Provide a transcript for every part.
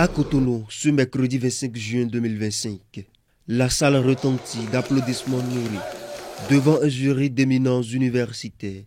À Cotonou, ce mercredi 25 juin 2025, la salle retentit d'applaudissements nourris devant un jury d'éminents universitaires.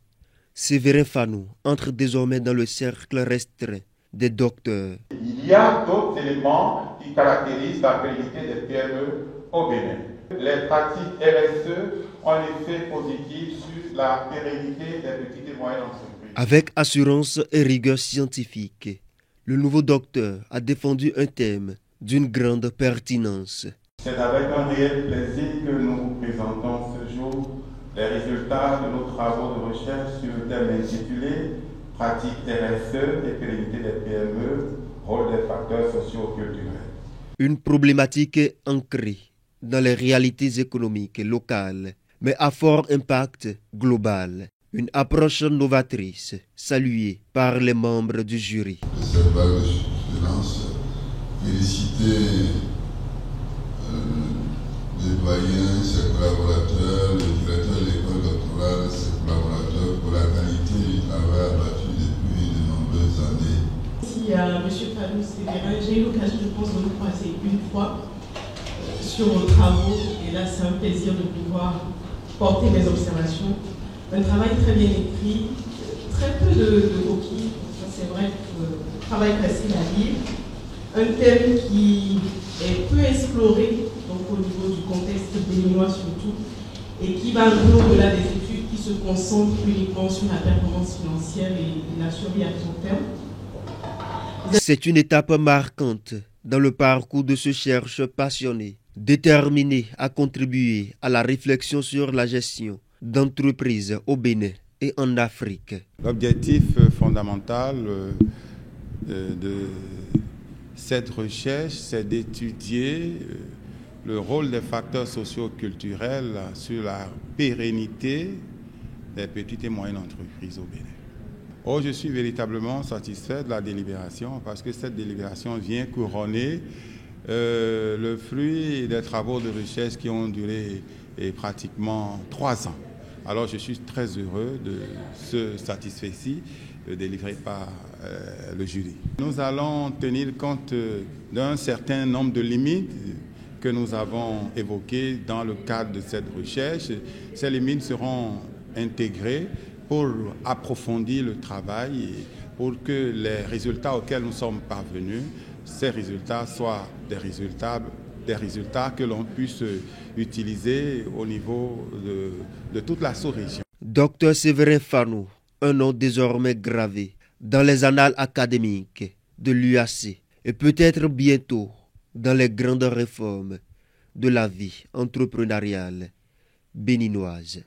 Séverin Fanou entre désormais dans le cercle restreint des docteurs. Il y a d'autres éléments qui caractérisent la pérennité des PME au Bénin. Les pratiques RSE ont un effet positif sur la pérennité des petites et moyennes entreprises. Avec assurance et rigueur scientifique, le nouveau docteur a défendu un thème d'une grande pertinence. C'est avec un réel plaisir que nous vous présentons ce jour les résultats de nos travaux de recherche sur le thème intitulé « Pratiques RSE et pérennité des PME, rôle des facteurs socio-culturels ». Une problématique ancrée dans les réalités économiques locales, mais à fort impact global. Une approche novatrice, saluée par les membres du jury. De cette vague de soutenance, féliciter les doyens, ses collaborateurs, le directeur de l'école doctorale, ses collaborateurs pour la qualité du travail abattu depuis de nombreuses années. Merci à M. Fanou Séverin. J'ai eu l'occasion, je pense, de nous croiser une fois sur nos travaux. Et là, c'est un plaisir de pouvoir porter mes observations. Un travail très bien écrit, très peu de coquilles, c'est vrai, travail facile à lire. Un thème qui est peu exploré, donc au niveau du contexte béninois surtout, et qui va un peu au-delà des études, qui se concentre uniquement sur la performance financière et la survie à long terme. C'est une étape marquante dans le parcours de ce chercheur passionné, déterminé à contribuer à la réflexion sur la gestion d'entreprises au Bénin et en Afrique. L'objectif fondamental de cette recherche, c'est d'étudier le rôle des facteurs socio-culturels sur la pérennité des petites et moyennes entreprises au Bénin. Oh, je suis véritablement satisfait de la délibération parce que cette délibération vient couronner le fruit des travaux de recherche qui ont duré pratiquement 3 ans. Alors je suis très heureux de ce satisfait-ci délivré par le jury. Nous allons tenir compte d'un certain nombre de limites que nous avons évoquées dans le cadre de cette recherche. Ces limites seront intégrées pour approfondir le travail et pour que les résultats auxquels nous sommes parvenus, ces résultats soient des résultats que l'on puisse utiliser au niveau de toute la sous-région. Docteur Séverin Fanou, un nom désormais gravé dans les annales académiques de l'UAC et peut-être bientôt dans les grandes réformes de la vie entrepreneuriale béninoise.